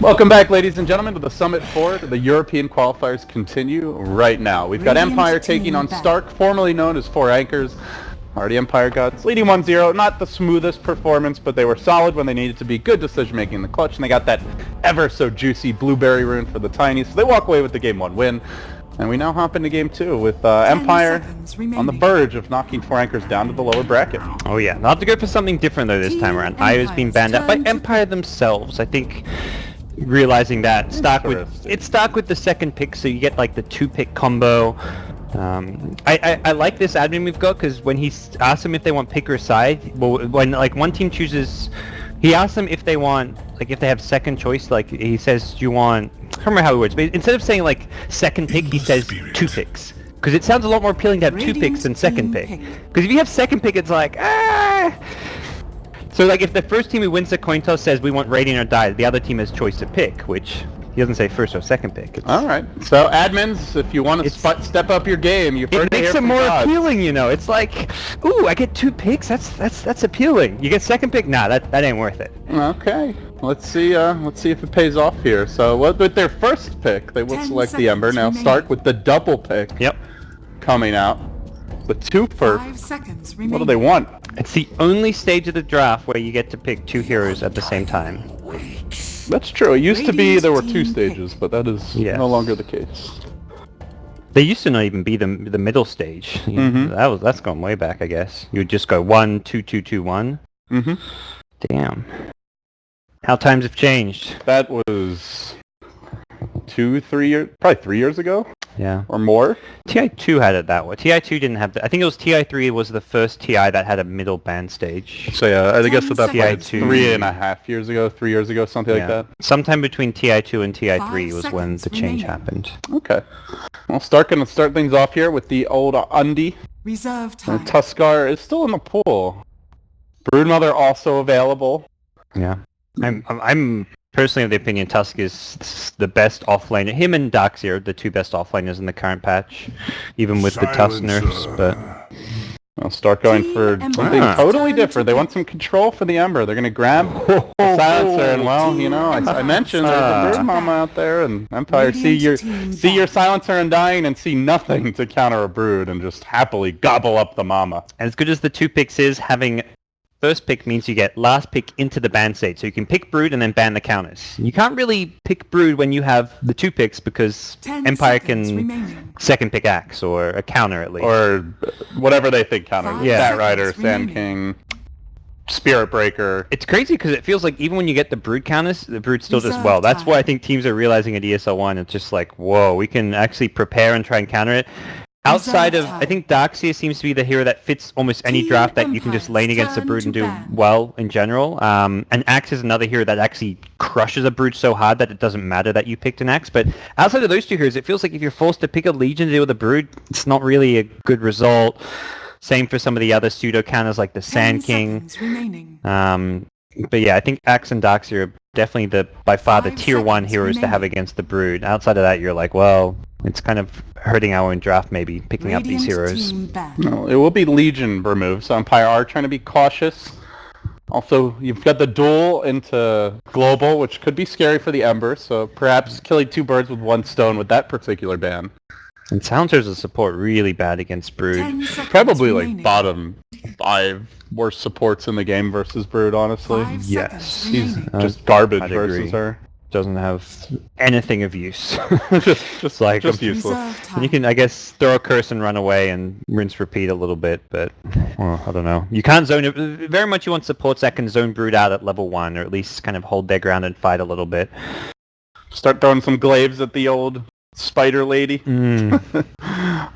Welcome back, ladies and gentlemen, to the Summit 4. The European qualifiers continue right now. We've got Empire taking on Stark, formerly known as 4 Anchors. Already Empire Gods, leading 1-0. Not the smoothest performance, but they were solid when they needed to be. Good decision-making in the clutch, and they got that ever-so-juicy blueberry rune for the Tinies. So they walk away with the Game 1 win. And we now hop into Game 2 with Empire on the verge of knocking 4 Anchors down to the lower bracket. Oh yeah, they'll have to go for something different though this time around. Io's been banned out by Empire themselves, I think. Realizing that Stark with the second pick, so you get like the 2-pick combo. I like this admin we've got because when he asks them if they want pick or side, well, when like one team chooses, he asks them if they want, like if they have second choice, like he says, do you want, I can't remember how he words, but instead of saying like second pick, he says 2 picks. Because it sounds a lot more appealing to have 2 picks than second pick. Because if you have second pick, it's like, ah. So like if the first team who wins the coin toss says we want Radiant or Die, the other team has choice to pick, which he doesn't say first or second pick. Alright, so admins, if you want to step up your game, you've heard it makes it more appealing, you know. It's like, ooh, I get 2 picks, that's appealing. You get second pick, nah, that ain't worth it. Okay, let's see if it pays off here. So with their first pick, they will select the Ember. Now Stark with the double pick. Yep. Coming out. The 2 first. 5 seconds What do they want? It's the only stage of the draft where you get to pick 2 heroes at the same time. That's true. It used to be there were 2 stages, but that is Yes. no longer the case. They used to not even be the middle stage. That's gone way back, I guess. You would just go 1, 2, 2, 2, 1. Mm-hmm. Damn. How times have changed. That was 2, 3 years, probably 3 years ago. Yeah. Or more. TI2 had it that way. TI2 didn't have I think it was TI3 was the first TI that had a middle band stage. So yeah, I guess that TI2 3.5 years ago, 3 years ago, something like that. Sometime between TI2 and TI3 was when the change happened. Okay. Well, Stark gonna start things off here with the old Undi. Reserve time. Tuskar is still in the pool. Broodmother also available. Yeah. I'm personally of the opinion Tusk is the best offlaner. Him and Darkseer are the 2 best offlaners in the current patch, even with the Tusk nerfs, but... Well, Stark going for something totally different. They want some control for the Ember. They're going to grab the Silencer, and well, you know, I mentioned there's a Brood Mama out there, and Empire see your Silencer Undying and see nothing to counter a Brood, and just happily gobble up the Mama. And as good as the 2 picks is, having... First pick means you get last pick into the ban stage, so you can pick Brood and then ban the counters. You can't really pick Brood when you have the 2 picks because Empire can second pick Axe or a counter at least. Or whatever they think counters. Yeah. Stat Rider, Sand King, Spirit Breaker. It's crazy because it feels like even when you get the Brood counters, the Brood still does well. That's why I think teams are realizing at ESL 1, it's just like, whoa, we can actually prepare and try and counter it. Outside of, I think Darkseer seems to be the hero that fits almost any draft that you can just lane against a Brood and do well in general. And Axe is another hero that actually crushes a Brood so hard that it doesn't matter that you picked an Axe. But outside of those 2 heroes, it feels like if you're forced to pick a Legion to deal with a Brood, it's not really a good result. Same for some of the other pseudo counters like the Sand King. But yeah, I think Axe and Darkseer are definitely by far the tier 1 heroes to have against the Brood. Outside of that, you're like, well, it's kind of hurting our own draft maybe, picking up these heroes. No, it will be Legion removed, so Empire are trying to be cautious. Also, you've got the duel into Global, which could be scary for the Ember, so perhaps killing 2 birds with 1 stone with that particular ban. And Silencer's a support really bad against Brood. Probably like bottom 5 worst supports in the game versus Brood, honestly. Yes. He's just garbage versus her. Doesn't have anything of use. just useless. And you can, I guess, throw a curse and run away and rinse repeat a little bit, but well, I don't know. You can't zone it. Very much you want supports that can zone Brood out at level 1, or at least kind of hold their ground and fight a little bit. Start throwing some glaives at the old spider lady. I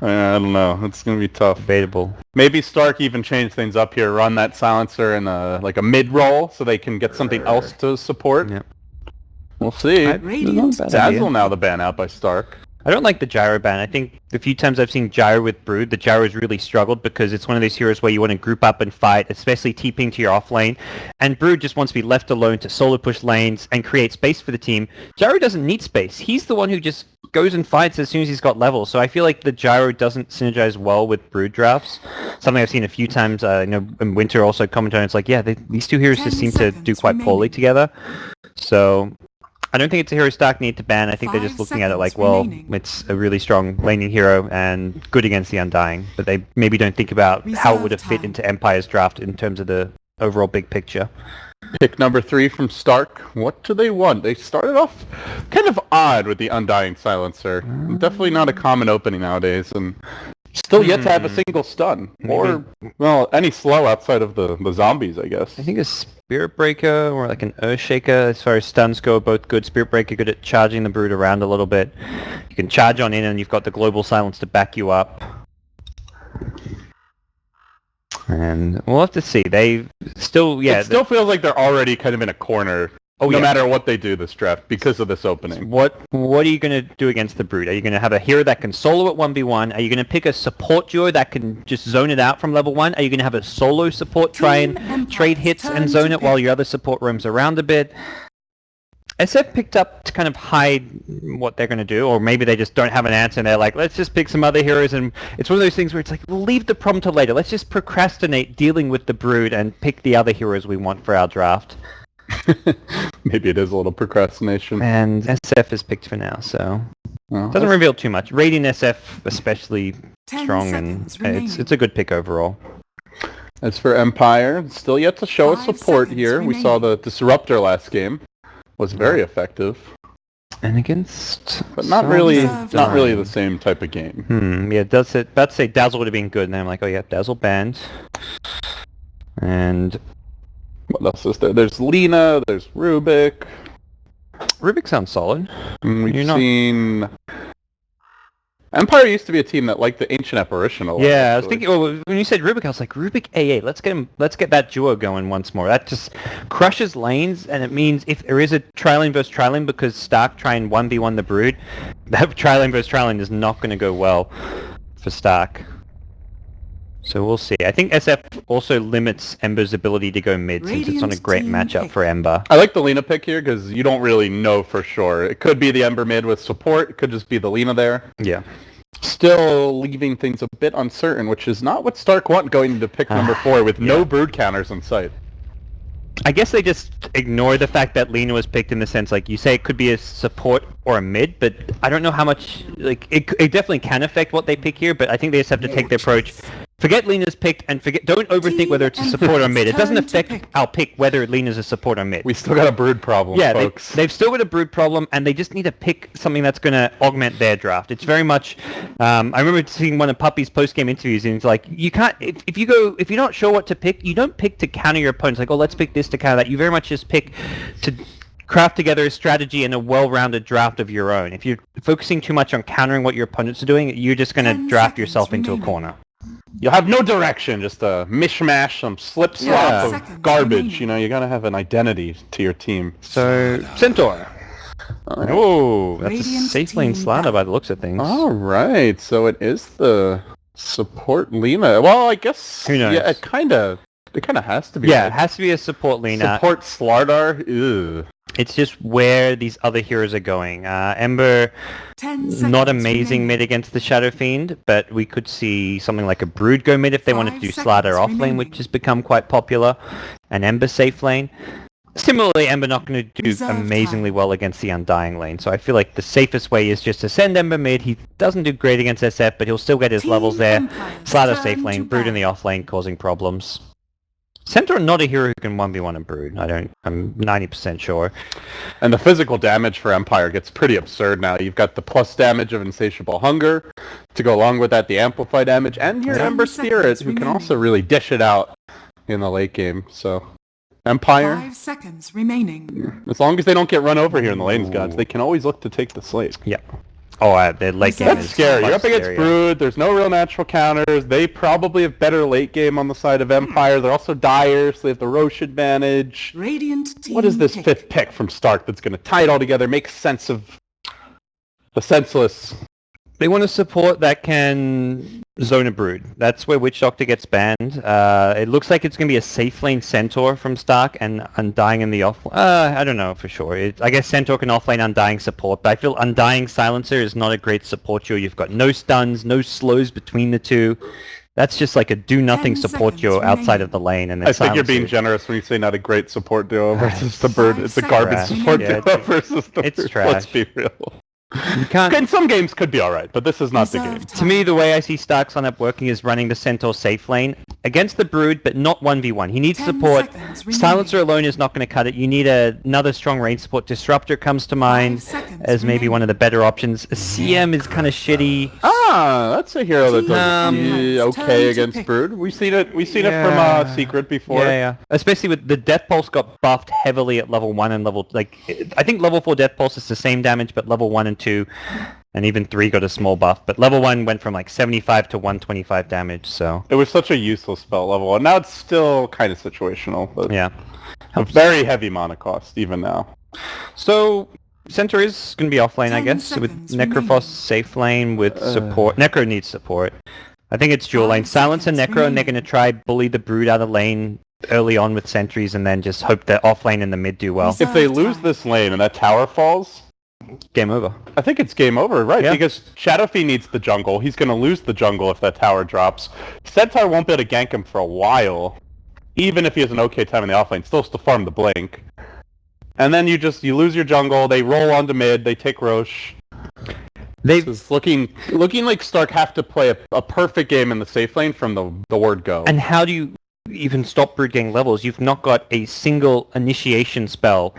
don't know. It's going to be tough. Debatable. Maybe Stark even change things up here. Run that Silencer in like a mid-roll so they can get something else to support. Yep. We'll see. Dazzle now the ban out by Stark. I don't like the Gyro ban. I think the few times I've seen Gyro with Brood, the Gyro's really struggled because it's one of those heroes where you want to group up and fight, especially TPing to your off lane. And Brood just wants to be left alone to solo push lanes and create space for the team. Gyro doesn't need space. He's the one who just goes and fights as soon as he's got levels. So I feel like the Gyro doesn't synergize well with Brood drafts. Something I've seen a few times. I know in Winter also commented on. It's like, yeah, these 2 heroes just seem to do quite poorly together. So I don't think it's a hero Stark need to ban. I think they're just looking at it like, well, it's a really strong laning hero and good against the Undying, but they maybe don't think about how it would have fit into Empire's draft in terms of the overall big picture. Pick number 3 from Stark. What do they want? They started off kind of odd with the Undying Silencer. Definitely not a common opening nowadays, and still yet to have a single stun. Or, well, any slow outside of the zombies, I guess. I think a Spirit Breaker or like an Earthshaker, as far as stuns go, are both good. Spirit Breaker good at charging the Brood around a little bit. You can charge on in and you've got the Global Silence to back you up. And we'll have to see. They still, yeah. It still feels like they're already kind of in a corner, no matter what they do this draft, because of this opening. What are you going to do against the Brood? Are you going to have a hero that can solo at 1v1? Are you going to pick a support duo that can just zone it out from level 1? Are you going to have a solo support try and trade hits and zone it while your other support roams around a bit? SF picked up to kind of hide what they're going to do, or maybe they just don't have an answer and they're like, let's just pick some other heroes, and it's one of those things where it's like, we'll leave the problem till later. Let's just procrastinate dealing with the Brood and pick the other heroes we want for our draft. Maybe it is a little procrastination. And SF is picked for now, so doesn't reveal too much. Radiant SF especially strong, and it's a good pick overall. As for Empire, still yet to show us support here. We saw the Disruptor last game. Was very effective. And against... But not really the same type of game. Yeah, about to say Dazzle would have been good, and then I'm like, oh yeah, Dazzle banned. And... what else is there? There's Lina, there's Rubik. Rubik sounds solid. We've seen... Empire used to be a team that liked the Ancient Apparition a lot. Yeah, I was thinking, when you said Rubik, I was like, Rubik AA, let's get that duo going once more. That just crushes lanes, and it means if there is a tri-lane versus tri-lane, because Stark try and 1v1 the Brood, that tri-lane versus tri-lane is not going to go well for Stark. So we'll see. I think SF also limits Ember's ability to go mid, since it's not a great matchup for Ember. I like the Lina pick here, because you don't really know for sure. It could be the Ember mid with support, it could just be the Lina there. Yeah. Still leaving things a bit uncertain, which is not what Stark want going into pick number 4 with no Brood counters in sight. I guess they just ignore the fact that Lina was picked in the sense, like, you say it could be a support or a mid, but I don't know how much, like, it definitely can affect what they pick here, but I think they just have to take the approach. Forget Lina's picked, and don't overthink whether it's a support or mid. It doesn't affect our pick whether Lina's a support or mid. We still got a Brood problem, folks. They've still got a Brood problem, and they just need to pick something that's going to augment their draft. It's very much... I remember seeing one of Puppey's post-game interviews, and it's like, you can't... If you're not sure what to pick, you don't pick to counter your opponents. Like, oh, let's pick this to counter that. You very much just pick to craft together a strategy and a well-rounded draft of your own. If you're focusing too much on countering what your opponents are doing, you're just going to draft yourself into a corner. You'll have no direction, just a mishmash, some slip-slop of garbage. You know, you gotta have an identity to your team. So, Centaur. Oh, that's a safe lane Sylar by the looks of things. Alright, so it is the support Lina. Well, I guess... Who knows? Yeah, it kinda has to be. Yeah, it has to be a support Lina. Support Slardar? Ew. It's just where these other heroes are going. Ember, not amazing mid against the Shadow Fiend, but we could see something like a Brood go mid if they wanted to do Slardar off lane, which has become quite popular, and Ember safe lane. Similarly, Ember not going to do amazingly well against the Undying lane, so I feel like the safest way is just to send Ember mid. He doesn't do great against SF, but he'll still get his levels there. Slardar safe lane, Brood in the off lane causing problems. Centaur not a hero who can 1v1 and Brood. I'm 90% sure. And the physical damage for Empire gets pretty absurd now. You've got the plus damage of Insatiable Hunger, to go along with that the Amplify damage, and your Ember Spirit, who can also really dish it out in the late game. So, Empire... 5 seconds remaining. As long as they don't get run over here in the lanes, gods, they can always look to take the slate. Yeah. Oh, their late game That's is scary. You're up against scarier. Brood. There's no real natural counters. They probably have better late game on the side of Empire. They're also dire, so they have the Roche advantage. Radiant team What is this fifth pick from Stark that's going to tie it all together, make sense of the senseless? They want a support that can zone a Brood. That's where Witch Doctor gets banned. It looks like it's going to be a safe lane Centaur from Stark and Undying in the off... I don't know for sure. I guess Centaur can off lane Undying support, but I feel Undying Silencer is not a great support duo. You've got no stuns, no slows between the two. That's just like a do-nothing 10 support seconds duo outside remaining. of the lane, and then I think you're being Silencer. generous when you say not a great support duo versus the bird. It's a garbage Trash. support Yeah, duo versus the it's bird. trash. Let's be real. You can't. In some games could be alright, but this is not the game. Reserve To me, time. the way I see Stark's lineup working is running the Centaur safe lane against the Brood, but not 1v1. He needs 10 support. seconds remaining. Silencer alone is not going to cut it. You need another strong range support. Disruptor comes to mind 5 seconds as maybe remaining. one of the better options. CM is kind of shitty. Ah, that's a hero that does Turn okay to against pick. Brood. We've seen it Yeah. from Secret before. Yeah. Especially with the Death Pulse got buffed heavily at level 1 and level... I think level 4 Death Pulse is the same damage, but level 1 and 2 and even 3 got a small buff. But level 1 went from like 75 to 125 damage, so... It was such a useless spell level 1. Now it's still kind of situational, but Yeah. a very heavy mana cost even now. So, Centaur is going to be off lane, I 10 guess, with seconds Necrophos remaining. safe lane with support. Necro needs support. I think it's dual 5 lane. Silence and seconds Necro, and they're remaining. going to try bully the Brood out of lane early on with sentries and then just hope that off lane and the mid do well. Reserve If they lose time. this lane and that tower falls, Game over. I think it's game over, right? Yeah. Because Shadowfee needs the jungle. He's going to lose the jungle if that tower drops. Centaur won't be able to gank him for a while, even if he has an okay time in the offlane. Still has to farm the blink. And then you lose your jungle. They roll onto mid. They take Roche. They've It's looking like Stark have to play a perfect game in the safe lane from the word go. And how do you even stop Brood getting levels? You've not got a single initiation spell.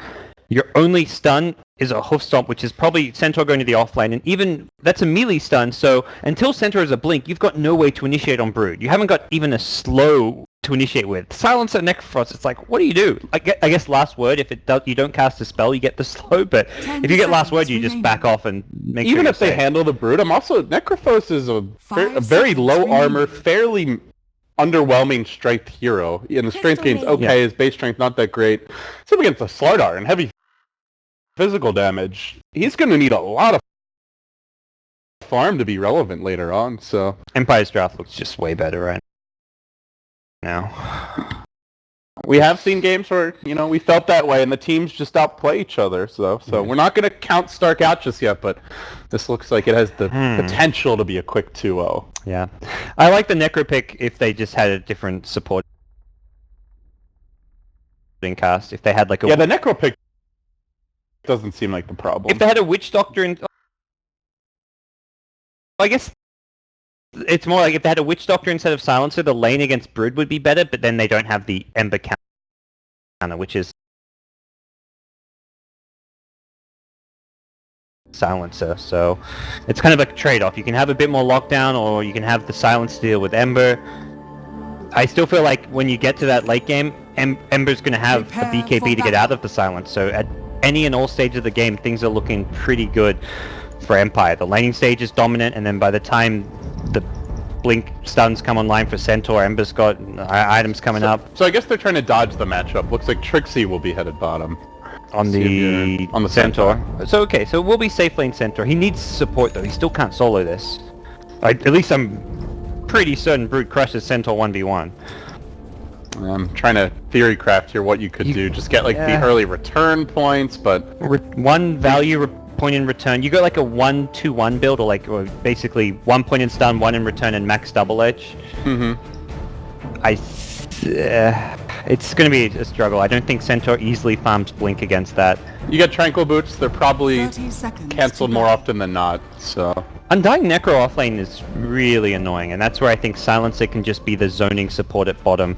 Your only stun is a hoof stomp, which is probably Centaur going to the offlane, and even that's a melee stun, so until Centaur has a blink, you've got no way to initiate on Brood. You haven't got even a slow to initiate with. Silence and Necrophos, it's like, what do you do? I guess last word, if you don't cast a spell, you get the slow, but 10 if you get last word, seconds you just remaining. back off and make Even sure if they you're safe. handle the Brood, Necrophos is a 5 very seconds low remaining. armor, fairly underwhelming strength hero. In the strength game's okay, his base strength not that great. Except against the Slardar and heavy physical damage, he's going to need a lot of farm to be relevant later on, so... Empire's draft looks just way better right now. We have seen games where, we felt that way and the teams just outplay each other, so we're not going to count Stark out just yet, but this looks like it has the potential to be a quick 2-0. Yeah. I like the Necro pick if they just had a different support cast. If they had like a... Yeah, the Necro pick doesn't seem like the problem. If they had a Witch Doctor in... I guess it's more like if they had a Witch Doctor instead of Silencer, the lane against Brood would be better, but then they don't have the Ember counter, which is Silencer, so it's kind of a trade-off. You can have a bit more lockdown, or you can have the Silence deal with Ember. I still feel like when you get to that late game, Ember's going to have a Prepare BKB to for get out of the Silence, so at any and all stages of the game, things are looking pretty good for Empire. The laning stage is dominant, and then by the time the Blink stuns come online for Centaur, Ember's got items coming up. So I guess they're trying to dodge the matchup. Looks like Trixie will be headed bottom. On the Centaur. So okay, so we'll be safe lane Centaur. He needs support though. He still can't solo this. At least I'm pretty certain Brood crushes Centaur 1v1. I'm trying to theory craft here what you could do. Just get like the early return points, but One value point in return. You got like a 1-2-1 build, or basically 1 point in stun, 1 in return, and max double edge. It's going to be a struggle. I don't think Centaur easily farms Blink against that. you get Tranquil Boots. They're probably 30 seconds cancelled to more go. often than not. So Undying Necro offlane is really annoying, and that's where I think Silencer can just be the zoning support at bottom.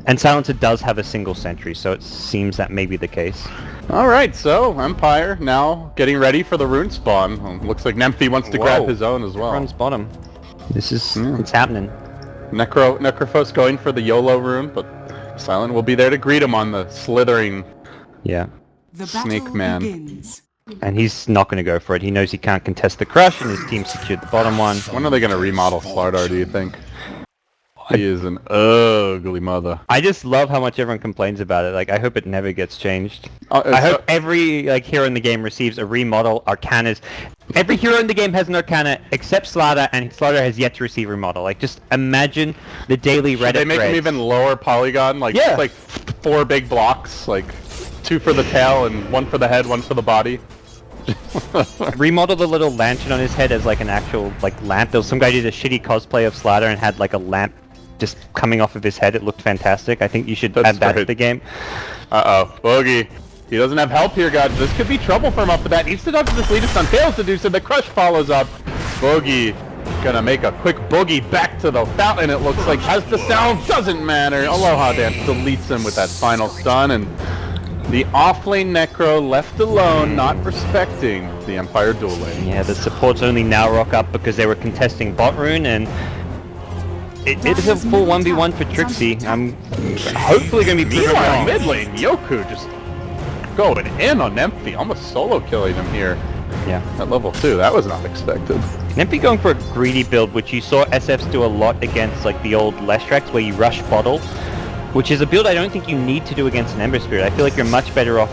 And Silencer does have a single sentry, so it seems that may be the case. all right, so Empire now getting ready for the rune spawn. Looks like NEMPhy wants to grab Whoa. his own as well. Runs bottom. This is it's happening. Necrophos going for the YOLO rune, but Silent will be there to greet him on the slithering. Yeah. The Snake battle man. begins. And he's not going to go for it. He knows he can't contest the crush, and his team secured the bottom one. When are they going to remodel Slardar, do you think? He is an ugly mother. I just love how much everyone complains about it. Like, I hope it never gets changed. Oh, I hope every hero in the game receives a remodel. Arcanas. Every hero in the game has an Arcana except Slardar, and Slardar has yet to receive remodel. Like, just imagine the daily Reddit Should they make him threads. even lower polygon? Like, Yeah. like 4 big blocks, like 2 for the tail and 1 for the head, 1 for the body. Remodel the little lantern on his head as like an actual like lamp. There was some guy who did a shitty cosplay of Sylar and had like a lamp just coming off of his head. It looked fantastic. I think you should add that to the game. Uh-oh, Boogie. He doesn't have help here, guys. This could be trouble for him off the bat. Needs to dodge this lead. His son fails to do so. The crush follows up. Boogie gonna make a quick boogie back to the fountain, it looks like. Has the sound, doesn't matter. Aloha Dance deletes him with that final stun, and the offlane Necro left alone, not respecting the Empire dual lane. Yeah, the supports only now rock up because they were contesting bot rune, and it is a full 1v1 for Trixie. I'm hopefully gonna be proven Meanwhile, wrong. mid lane, Yoku just going in on Nemphy, almost solo killing him here. Yeah. At level 2, that was not expected. Nemphy going for a greedy build, which you saw SFs do a lot against like the old Lestrax, where you rush bottle, which is a build I don't think you need to do against an Ember Spirit. I feel like you're much better off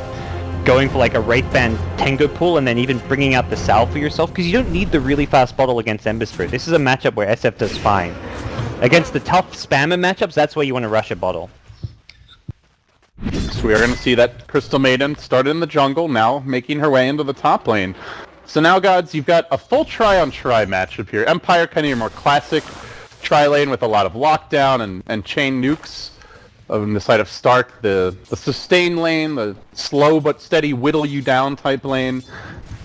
going for like a Wraithband Tango pool and then even bringing out the Salve for yourself, because you don't need the really fast bottle against Ember Spirit. This is a matchup where SF does fine. Against the tough spammer matchups, that's where you want to rush a bottle. So we are going to see that Crystal Maiden started in the jungle, now making her way into the top lane. So now, gods, you've got a full try-on-try matchup here. Empire, kind of your more classic tri-lane with a lot of lockdown and chain nukes. On the side of Stark, the sustain lane, the slow but steady whittle you down type lane.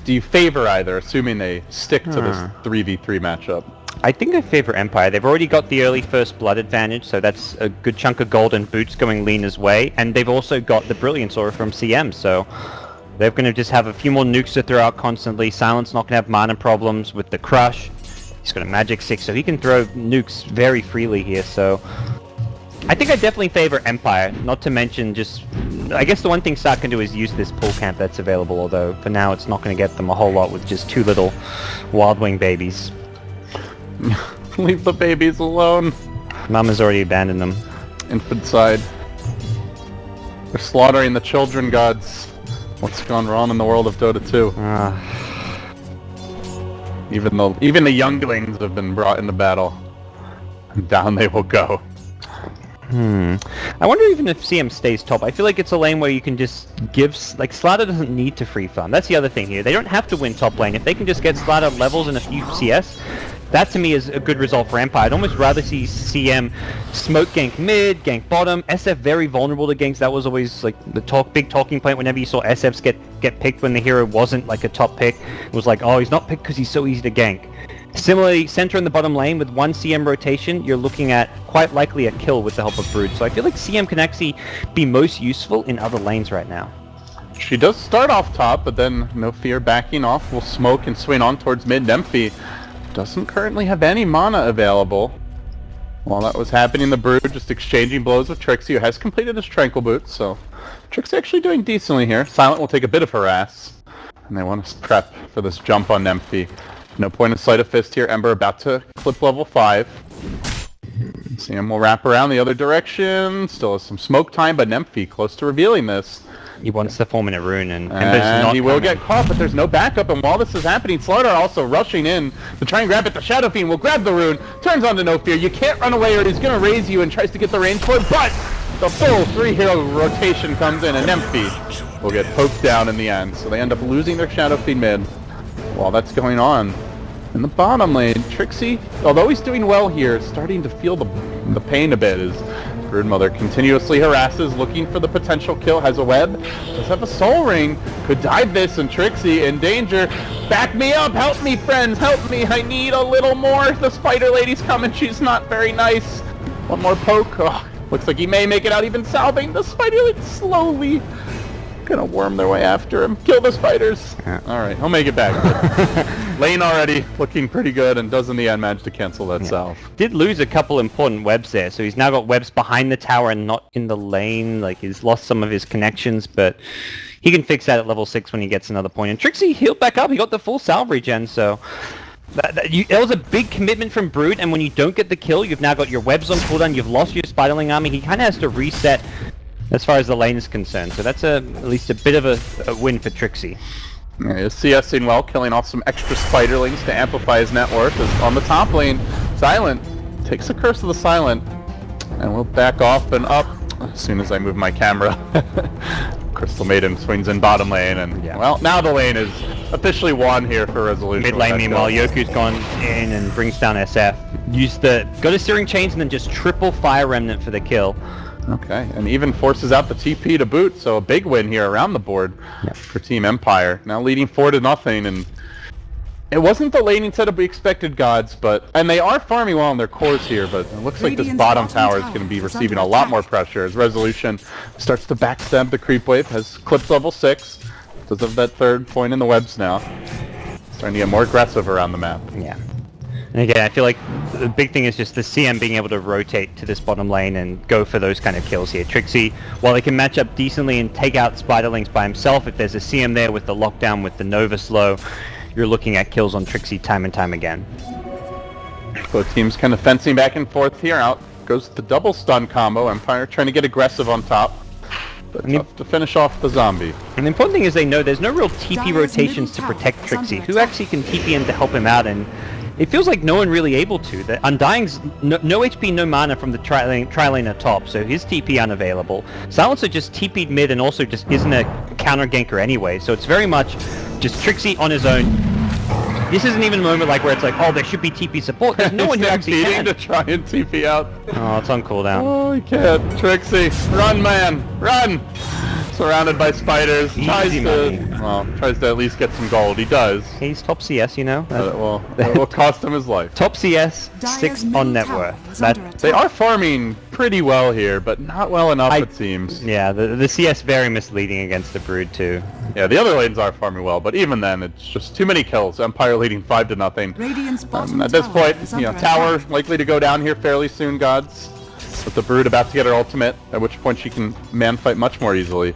Do you favor either, assuming they stick to this 3v3 matchup? I think I favor Empire. They've already got the early first blood advantage, so that's a good chunk of gold and boots going Lena's way, and they've also got the Brilliance Aura from CM, so they're going to just have a few more nukes to throw out constantly. Silent's not going to have mana problems with the Crush. He's got a Magic 6, so he can throw nukes very freely here, so I think I definitely favor Empire, not to mention just, I guess the one thing Stark can do is use this pull camp that's available, although for now it's not going to get them a whole lot with just 2 little Wild Wing babies. Leave the babies alone. Mama's already abandoned them. Infant side. They're slaughtering the children, gods. What's gone wrong in the world of Dota 2? Even the younglings have been brought into battle. And down they will go. I wonder even if CM stays top. I feel like it's a lane where you can just give... Like, Slaughter doesn't need to free farm. That's the other thing here. They don't have to win top lane. If they can just get Slaughter levels and a few CS, that to me is a good result for Empire. I'd almost rather see CM smoke gank mid, gank bottom. SF very vulnerable to ganks. That was always like the big talking point whenever you saw SFs get picked when the hero wasn't like a top pick. It was like, oh, he's not picked because he's so easy to gank. Similarly, center in the bottom lane with 1 CM rotation, you're looking at quite likely a kill with the help of Brood. So I feel like CM can actually be most useful in other lanes right now. She does start off top, but then no fear backing off. Will smoke and swing on towards mid. Nemphy doesn't currently have any mana available. While that was happening, the Brood just exchanging blows with Trixie, who has completed his Tranquil Boots, so Trixie actually doing decently here. Silent will take a bit of harass, and they want to prep for this jump on Nemphy. No point of Sleight of Fist here. Ember about to clip level 5. CM will wrap around the other direction. Still has some smoke time, but Nemphy close to revealing this. He wants to form in a rune, and Ember's not he will coming. get caught, but there's no backup, and while this is happening, Sylar also rushing in to try and grab it. The Shadow Fiend will grab the rune, turns on to no fear. You can't run away or he's going to raise you and tries to get the range for it, but the full 3-hero rotation comes in, and Nemphy will get poked down in the end. So they end up losing their Shadow Fiend mid. While that's going on, in the bottom lane, Trixie, although he's doing well here, starting to feel the pain a bit as Broodmother continuously harasses, looking for the potential kill, has a web, does have a soul ring, could dive this, and Trixie in danger. Back me up, help me friends, help me, I need a little more. The Spider Lady's coming, she's not very nice. One more poke, oh, looks like he may make it out even salving. The Spider Lady slowly gonna worm their way after him. Kill the spiders. Yeah. Alright, he'll make it back. Lane already looking pretty good and does in the end manage to cancel that salve. Did lose a couple important webs there, so he's now got webs behind the tower and not in the lane. Like, he's lost some of his connections, but he can fix that at level 6 when he gets another point. And Trixie healed back up. He got the full salve regen, so that was a big commitment from Brood, and when you don't get the kill, you've now got your webs on cooldown, you've lost your Spiderling army. He kind of has to reset as far as the lane is concerned, so that's at least a bit of a win for Trixie. Yeah, he's CSing well, killing off some extra Spiderlings to amplify his net worth. As on the top lane, Silent takes the Curse of the Silent, and we'll back off and up as soon as I move my camera. Crystal Maiden swings in bottom lane, and well, now the lane is officially won here for Resolution. Mid lane, meanwhile, Yoku's gone in and brings down SF. Got a Searing Chains and then just triple Fire Remnant for the kill. Okay, and even forces out the TP to boot, so a big win here around the board for Team Empire. Now leading 4-0, and it wasn't the laning setup we expected, Gods, and they are farming well on their cores here, but it looks like this bottom tower is going to be receiving a lot more pressure as Resolution starts to backstab the creep wave, has clipped level 6, does have that third point in the webs now. Starting to get more aggressive around the map. Yeah. And again, I feel like the big thing is just the CM being able to rotate to this bottom lane and go for those kind of kills here. Trixie, while he can match up decently and take out Spiderlings by himself, if there's a CM there with the lockdown with the Nova slow, you're looking at kills on Trixie time and time again. Both teams kind of fencing back and forth here. Out goes the double stun combo. Empire trying to get aggressive on top. But tough to finish off the zombie. And the important thing is they know there's no real TP rotations to protect Trixie. Who actually can TP in to help him out? And it feels like no one really able to. The Undying's no HP, no mana from the tri-lane at top, so his TP unavailable. Silencer just TP'd mid and also just isn't a counter ganker anyway, so it's very much just Trixie on his own. This isn't even a moment like where it's like, oh, there should be TP support. There's no one who actually can. To try and TP out. Oh, it's on cooldown. Oh, he can't. Trixie, run, man, run! Surrounded by spiders. Tries to at least get some gold. He does. He's top CS, you know. Well, it will cost him his life. Top CS, 6 on net worth. They are farming pretty well here, but not well enough, it seems. Yeah, the CS very misleading against the Brood too. Yeah, the other lanes are farming well, but even then, it's just too many kills. Empire leading 5-0. At this point, tower likely to go down here fairly soon, Gods. With the Brood about to get her ultimate, at which point she can man-fight much more easily.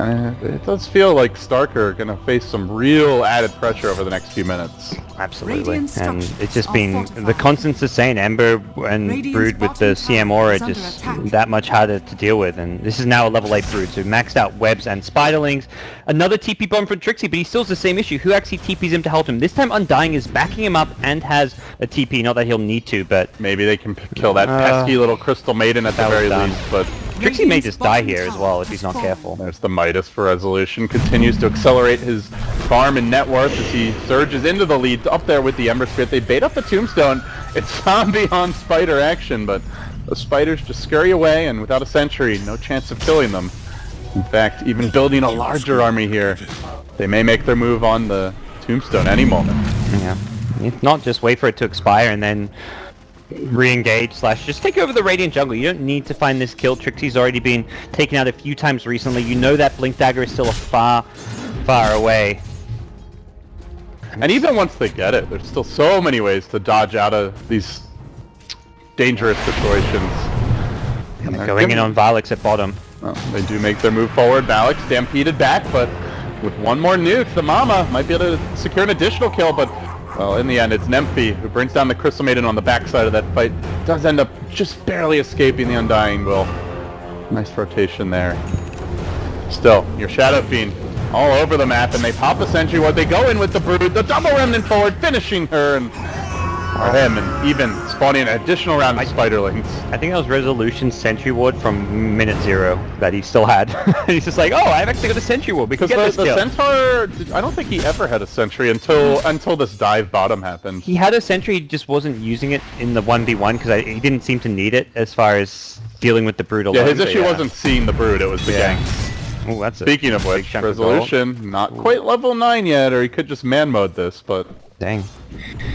It does feel like Stark are going to face some real added pressure over the next few minutes. Absolutely, and it's just been the constant sustain. Ember and Brood with the CM aura just that much harder to deal with, and this is now a level 8 Brood, so maxed out webs and Spiderlings. Another TP bomb for Trixie, but he still has the same issue. Who actually TPs him to help him? This time Undying is backing him up and has a TP, not that he'll need to, but... Maybe they can kill that pesky little Crystal Maiden at the very least, but... Trixie may just die here as well if he's not careful. There's the Midas for Resolution. Continues to accelerate his farm and net worth as he surges into the lead up there with the Ember Spirit. They bait up the Tombstone. It's zombie on spider action, but the spiders just scurry away, and without a sentry, no chance of killing them. In fact, even building a larger army here, they may make their move on the Tombstone any moment. Yeah. If not, just wait for it to expire and then re-engage / just take over the Radiant jungle. You don't need to find this kill. Trixie's already been taken out a few times recently. You know that Blink Dagger is still a far away. And even once they get it, there's still so many ways to dodge out of these dangerous situations. And they're going in on Valix at bottom. Well, they do make their move forward. Valix stampeded back, but with one more nuke, the Mama might be able to secure an additional kill, but well, in the end, it's LEnVy who brings down the Crystal Maiden on the backside of that fight. Does end up just barely escaping the Undying Will. Nice rotation there. Still, your Shadow Fiend all over the map, and they pop a Sentry Ward. They go in with the Brood, the double Remnant forward, finishing her, or him, and even spawning an additional round of Spiderlings. I think that was Resolution's Sentry Ward from minute 0 that he still had. He's just like, oh, I've actually got a Sentry Ward. Because the Centaur, I don't think he ever had a Sentry until this dive bottom happened. He had a Sentry, he just wasn't using it in the 1v1 because he didn't seem to need it as far as dealing with the Brood alone. Yeah, his issue wasn't seeing the Brood, it was the ganks. Ooh, that's Speaking of which, Resolution, not quite level 9 yet, or he could just man mode this, but... Dang.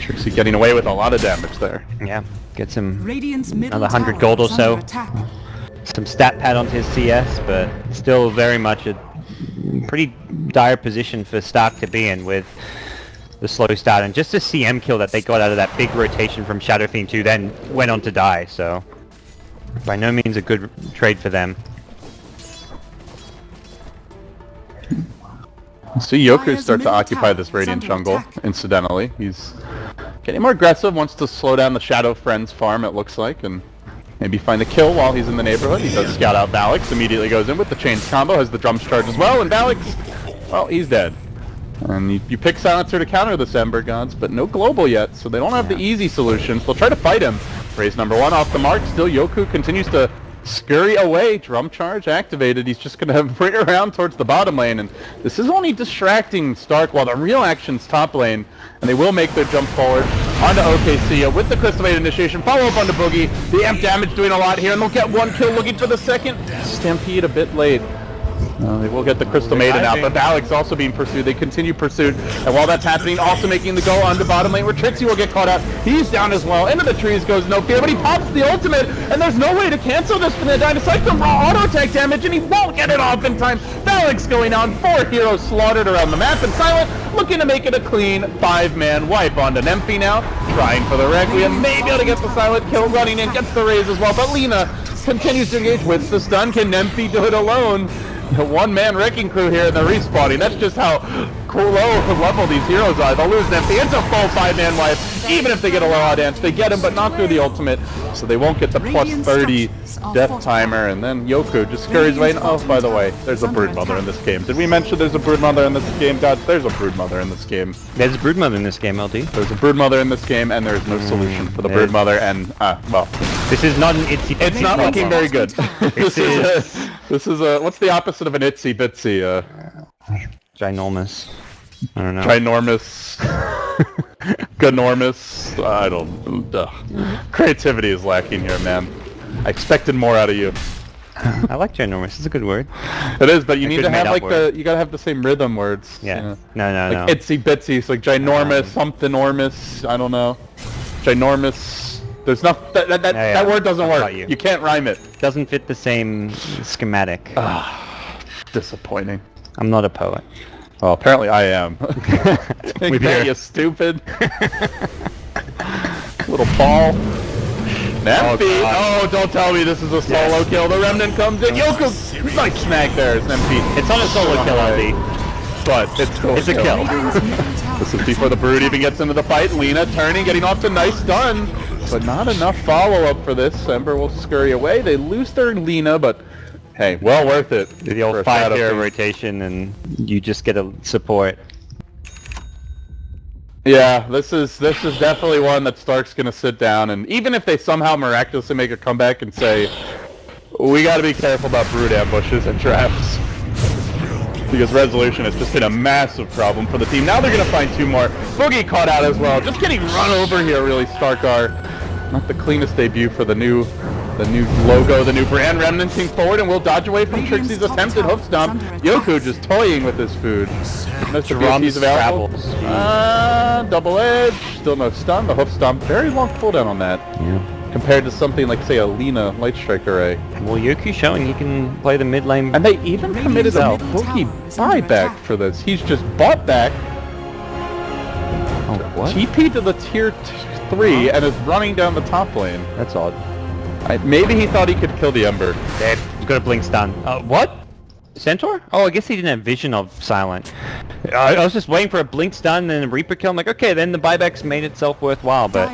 Trixie getting away with a lot of damage there. Yeah, gets him another 100 gold or so. Some stat pad onto his CS, but still very much a pretty dire position for Stark to be in with the slow start. And just a CM kill that they got out of that big rotation from Shadow Fiend 2 then went on to die, so by no means a good trade for them. See Yoku start to occupy this Radiant jungle, incidentally. He's getting more aggressive, wants to slow down the Shadow Friends farm, it looks like, and maybe find a kill while he's in the neighborhood. He does scout out Valix, immediately goes in with the Chains combo, has the Drums charge as well, and Valix, well, he's dead. And you pick Silencer to counter this Ember Gods, but no global yet, so they don't have the easy solutions. They'll try to fight him. Raise number 1 off the mark, still Yoku continues to scurry away. Drum charge activated. He's just going to bring around towards the bottom lane, and this is only distracting Stark while the real action's top lane, and they will make their jump forward onto OKC with the Crystal Maid initiation. Follow up onto Boogie. The amp damage doing a lot here, and they'll get one kill looking for the second. Stampede a bit late. They will get the Crystal Maiden out, but Alex also being pursued. They continue pursuit, and while that's happening, also making the go on the bottom lane where Trixie will get caught out. He's down as well. Into the trees goes No Fear, but he pops the ultimate, and there's no way to cancel this from the Dynasite from raw auto attack damage, and he won't get it off in time. Alex going on, 4 heroes slaughtered around the map, and Silent looking to make it a clean 5-man wipe onto LenVy now, trying for the Requiem, maybe able to get the Silent kill, running in, gets the raise as well, but Lina continues to engage with the stun. Can LenVy do it alone? The one-man wrecking crew here in the respawning. That's just how low level these heroes are. They'll lose LenVy. It's a full 5-man wipe. Even if they get a low dance, they get him, but not through the ultimate. So they won't get the plus 30 death timer. And then Yoku just scurries away. And oh, by the way, there's a Broodmother in this game. Did we mention there's a Broodmother in this game, God? There's a Broodmother in this game. There's a Broodmother in this game, LD. There's a Broodmother in this game, and there's no solution for the Broodmother. And well, this is not an itsy. It's not looking very good. This is a what's the opposite of an itsy bitsy? Ginormous. I don't know. Ginormous. Ginormous. I don't. Creativity is lacking here, man. I expected more out of you. I like ginormous. It's a good word. It is, but you need to have like you gotta have the same rhythm words. Yeah. You know? No. Like itsy bitsy. It's like ginormous, something enormous. I don't know. Ginormous. There's not that word doesn't work. You can't rhyme it. Doesn't fit the same schematic. Disappointing. I'm not a poet. Well, apparently I am. With that, you stupid. Little ball. LenVy. Oh, don't tell me this is a solo kill. The Remnant comes in. Yoku, nice snag there. It's LenVy. It's not a solo kill, LD. But it's a kill. This is before the Brood even gets into the fight. Lina turning, getting off to nice stun. But not enough follow-up for this. Ember will scurry away. They lose their Lina, but hey, well worth it. The old 5-hero rotation, and you just get a support. Yeah, this is definitely one that Stark's gonna sit down, and even if they somehow miraculously make a comeback and say, we gotta be careful about Brood ambushes and traps. Because resolution has just been a massive problem for the team. Now they're going to find 2 more. Boogie caught out as well. Just getting run over here, really, Stark are. Not the cleanest debut for the new logo, the new brand. Remnanting forward, and will dodge away from Trixie's attempted hoof stomp. Yoku just toying with his food. Mr. BFT's available. Double edge. Still no stun. The hoof stomp. Very long cooldown on that. Yeah. Compared to something like, say, a Lina Light Strike Array. Well, Yoku's showing he can play the mid lane. And they even committed a Boogie buyback for this. He's just bought back. Oh, what? TP to the tier 3 and is running down the top lane. That's odd. Maybe he thought he could kill the Ember. Dead. He's got a blink stun. What? Centaur? Oh, I guess he didn't have vision of Silent. I was just waiting for a blink stun and a Reaper kill. I'm like, okay, then the buyback's made itself worthwhile, but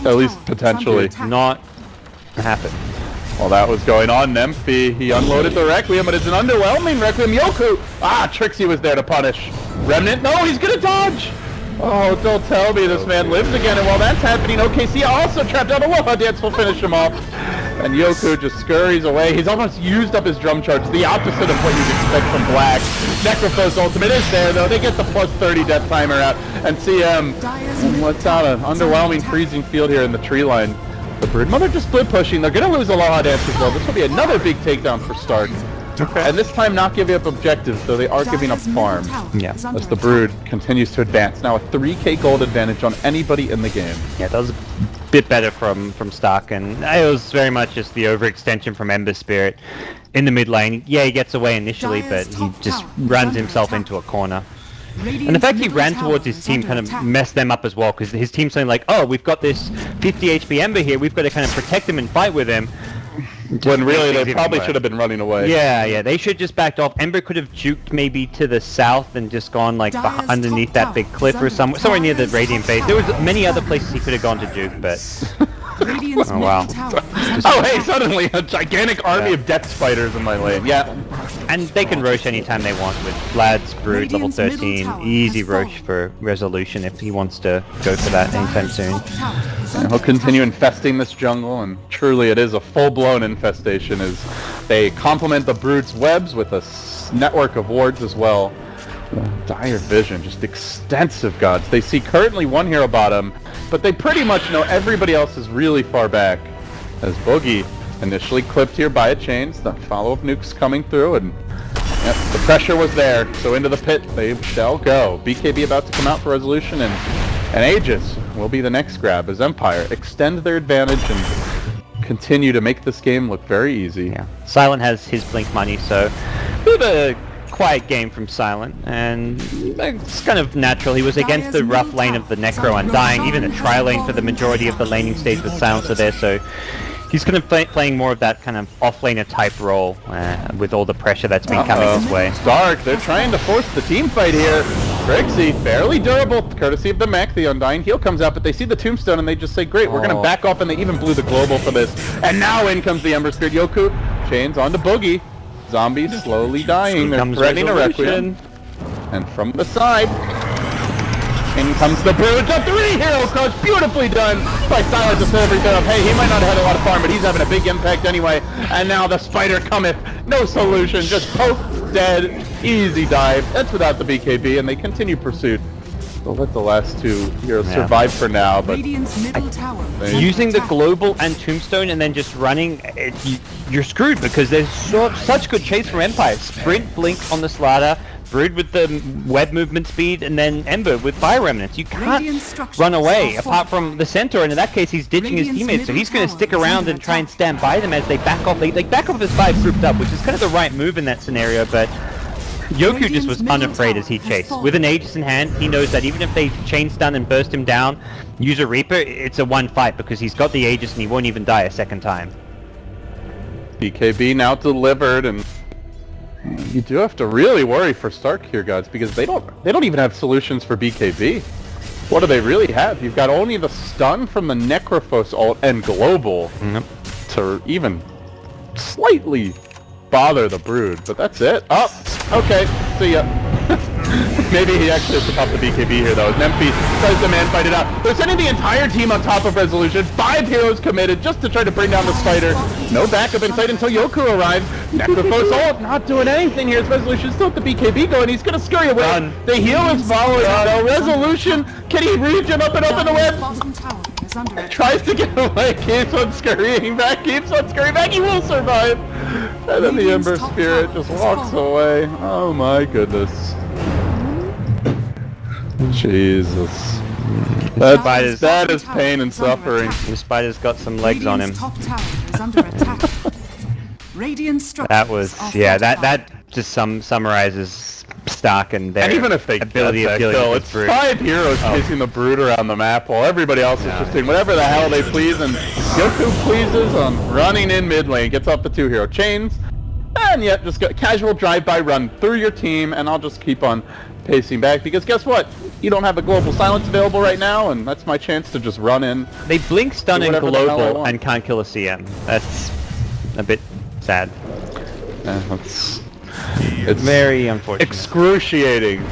at least potentially not happen. Well, that was going on. LenVy, he unloaded the Requiem, but it's an underwhelming Requiem. Yoku! Trixie was there to punish. Remnant, no, he's gonna dodge! Oh, don't tell me this man lives again, and while that's happening, OKC also trapped out. Aloha Dance will finish him off. And Yoku just scurries away. He's almost used up his drum charge, the opposite of what you'd expect from Black. Necrophos ultimate is there, though. They get the plus 30 death timer out. And CM, what's out an underwhelming freezing field here in the tree line. The Broodmother just split pushing. They're going to lose Aloha Dance as well. This will be another big takedown for Stark. And this time not giving up objectives, though they are giving up farm. Yeah. As the Brood continues to advance. Now a 3k gold advantage on anybody in the game. Yeah, that was a bit better from Stark, and it was very much just the overextension from Ember Spirit in the mid lane. Yeah, he gets away initially, but he just runs himself into a corner. And the fact he ran towards his team kind of messed them up as well, because his team's saying like, oh, we've got this 50 HP Ember here, we've got to kind of protect him and fight with him. When really they probably should have been running away. Yeah, they should just backed off. Ember could have juked maybe to the south and just gone like underneath that big cliff or somewhere near the Radiant base. There was many other places he could have gone to juke, but... oh wow. Oh hey, suddenly a gigantic army of depth fighters in my lane. Yeah, And they can Roche anytime they want with Vlad's Brood level 13. Easy Roche for resolution if he wants to go for that anytime soon. And he'll continue infesting this jungle, and truly it is a full-blown infestation as they complement the Brood's webs with a network of wards as well. Dire vision, just extensive gods. They see currently one hero bottom, but they pretty much know everybody else is really far back. As Boogie initially clipped here by a chains, the follow-up nukes coming through, and yep, the pressure was there, so into the pit they shall go. BKB about to come out for resolution, and Aegis will be the next grab as Empire extend their advantage and continue to make this game look very easy. Yeah, Silent has his blink money, so a bit of a quiet game from Silent, and it's kind of natural. He was against the rough lane of the Necro Undying, even the tri-lane for the majority of the laning stage with Silencer there, so he's going to be playing more of that kind of off-laner type role with all the pressure that's been coming his way. Dark, they're trying to force the team fight here. Trixie, fairly durable, courtesy of the mech. The Undying heal comes out, but they see the Tombstone and they just say, great, we're going to back off, and they even blew the global for this. And now in comes the Ember Spirit. Yoku chains onto Boogie. Zombies slowly dying. They're threatening a Requiem. And from the side, in comes the Brood. The 3 hero crush, beautifully done by Sylar to set everything up. Hey, he might not have had a lot of farm, but he's having a big impact anyway. And now the Spider cometh. No solution, just poke, dead, easy dive. That's without the BKB, and they continue pursuit. They'll let the last 2 heroes survive for now, but using the global and Tombstone and then just running, you're screwed because there's such good chase from Empire. Sprint, blink on the Slaughter, Brood with the web movement speed, and then Ember with fire remnants. You can't run away apart from the Centaur, and in that case he's ditching his teammates, so he's going to stick around and try and stand by them as they back off. They back off as 5 grouped up, which is kind of the right move in that scenario, but Yoku just was unafraid as he chased. With an Aegis in hand, he knows that even if they chain stun and burst him down, use a Reaper, it's a one fight because he's got the Aegis and he won't even die a second time. BKB now delivered, and you do have to really worry for Stark here, guys, because they don't even have solutions for BKB. What do they really have? You've got only the stun from the Necrophos ult and global to even slightly bother the Brood, but that's it. Oh, okay, see ya. Maybe he actually has to pop the BKB here though. Nemphy tries to man fight it out. They're sending the entire team on top of resolution. 5 heroes committed just to try to bring down the Spider. No backup in sight until Yoku arrives. Necrophos ult not doing anything here. His resolution still with the BKB going. He's gonna scurry away. Run. The heal is following though. Resolution. Can he reach him up and up in the web? Tries to get away. Keeps on scurrying back. Keeps on scurrying back. He will survive. And then the Ember Spirit just walks away. Oh my goodness. Jesus. That is pain and suffering. The Spider's got some legs on him. That was, yeah, that just summarizes Stark and their even if they ability of dealing though, with it's Brood. 5 heroes chasing the Brood around the map while everybody else is just doing whatever the hell they please, and Yoku pleases on running in mid lane, gets off the 2 hero chains, and yet just got casual drive-by run through your team, and I'll just keep on pacing back, because guess what? You don't have a global silence available right now, and that's my chance to just run in. They blink, stun, and global, and can't kill a CM. That's a bit sad. It's very unfortunate. Excruciating.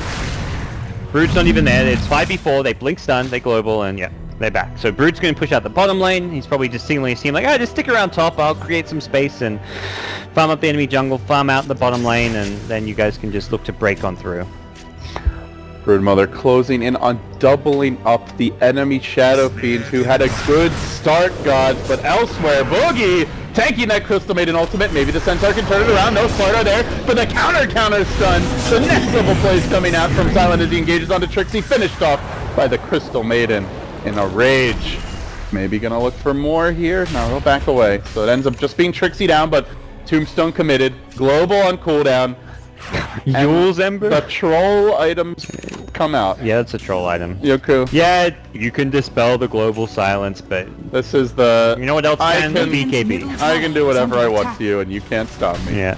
Brood's not even there. It's 5v4. They blink, stun, they global, and yeah, they're back. So Brood's going to push out the bottom lane. He's probably just signaling his team like, just stick around top. I'll create some space and farm up the enemy jungle, farm out the bottom lane, and then you guys can just look to break on through. Broodmother closing in on doubling up the enemy Shadow Fiends, who had a good start, gods, but elsewhere, Boogie tanking that Crystal Maiden ultimate. Maybe the Centaur can turn it around. No Sparta there, but the counter stun. The next level plays coming out from Silent as he engages onto Trixie, finished off by the Crystal Maiden in a rage. Maybe gonna look for more here. No, he'll back away. So it ends up just being Trixie down, but Tombstone committed. Global on cooldown. Yule's Ember? The troll items come out. Yeah, that's a troll item. Yoku. Yeah, you can dispel the global silence, but this is the... You know what else can? The BKB. I can do whatever I want to you, and you can't stop me. Yeah.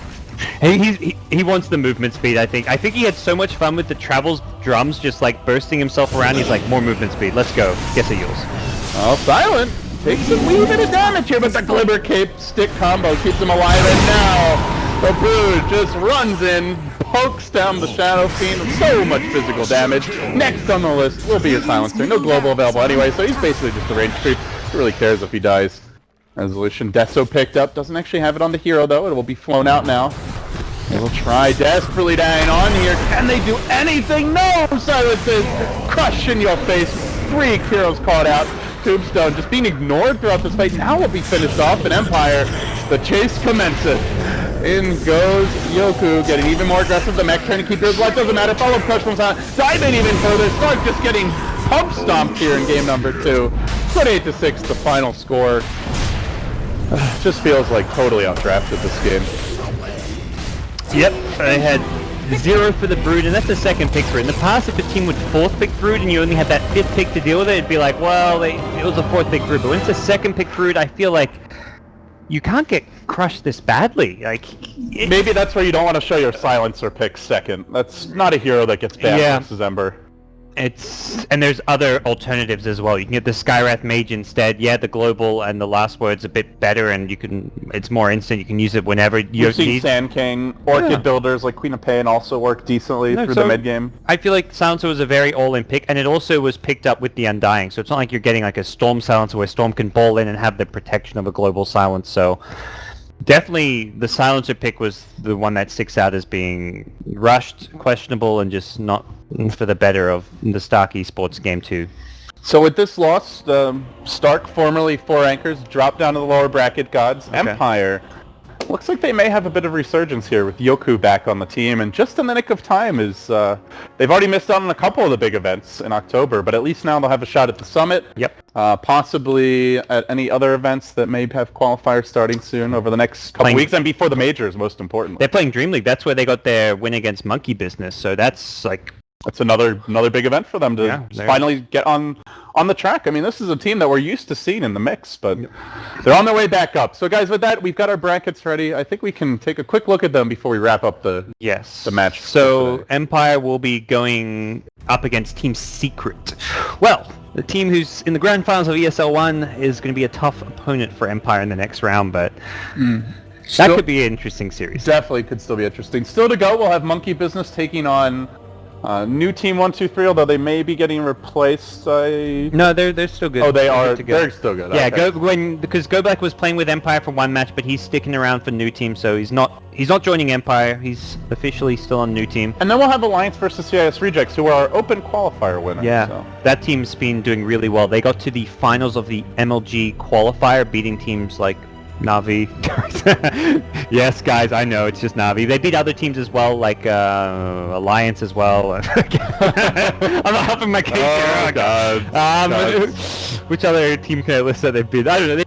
He wants the movement speed, I think. I think he had so much fun with the Travels drums, just like bursting himself around. He's like, more movement speed, let's go. Guess it Yule's. Well, Silent takes a wee bit of damage here, but the Glimmer Cape stick combo keeps him alive, and now The Brood just runs in, pokes down the Shadow Fiend with so much physical damage. Next on the list will be a Silencer. No global available anyway, so he's basically just a range creep. Who really cares if he dies? Resolution Deso picked up. Doesn't actually have it on the hero though. It will be flown out now. They will try desperately to hang on here. Can they do anything? No! Silences! Crush in your face. 3 heroes caught out. Tombstone just being ignored throughout this fight. Now will be finished off in Empire. The chase commences. In goes Yoku, getting even more aggressive. The mech trying to keep his life. Doesn't matter. Follow crush from Silent. Dive in even further. Stark just getting pump stomped here in game number 2. 28-6, the final score. Just feels like totally outdrafted this game. Yep, I had 0 for the Brood, and that's the second pick for it. In the past, if a team would 4th pick Brood and you only had that 5th pick to deal with it, it'd be like, well, it was a 4th pick Brood. But when it's a 2nd pick Brood, I feel like you can't get crushed this badly. Like, maybe that's where you don't want to show your Silencer pick 2nd. That's not a hero that gets banned versus Ember. And there's other alternatives as well. You can get the Skywrath Mage instead. Yeah, the global and the last word's a bit better, and it's more instant. You can use it whenever you You've seen Sand King, Orchid builders like Queen of Pain also work decently through the mid game. I feel like Silencer was a very all-in pick, and it also was picked up with the Undying. So it's not like you're getting like a Storm Silencer where Storm can ball in and have the protection of a global silence. So definitely the Silencer pick was the one that sticks out as being rushed, questionable, and just not for the better of the Stark Esports game 2. So with this loss, Stark, formerly 4 anchors, dropped down to the lower bracket gods. Okay. Empire looks like they may have a bit of resurgence here with Yoku back on the team, and just in the nick of time is they've already missed out on a couple of the big events in October, but at least now they'll have a shot at the Summit. Yep. Possibly at any other events that may have qualifiers starting soon over the next couple weeks, and before the majors, most importantly. They're playing Dream League. That's where they got their win against Monkey Business, so that's like... That's another big event for them to finally get on the track. I mean, this is a team that we're used to seeing in the mix, but they're on their way back up. So guys, with that, we've got our brackets ready. I think we can take a quick look at them before we wrap up the match. So Empire will be going up against Team Secret. Well, the team who's in the grand finals of ESL 1 is going to be a tough opponent for Empire in the next round, but... That could be an interesting series. Definitely could still be interesting. Still to go, we'll have Monkey Business taking on new Team 123, although they may be getting replaced. No, they're still good. Oh, they are. They're still good. Yeah, okay. Because Go Black was playing with Empire for one match, but he's sticking around for new team, so he's not joining Empire. He's officially still on new team. And then we'll have Alliance versus CIS Rejects, who are our open qualifier winners. Yeah, so. That team's been doing really well. They got to the finals of the MLG qualifier, beating teams like Na'Vi. Yes, guys, I know, it's just Na'Vi. They beat other teams as well, like Alliance as well. I'm not helping my case here. Oh, God. Which other team can I list that they beat? I don't know.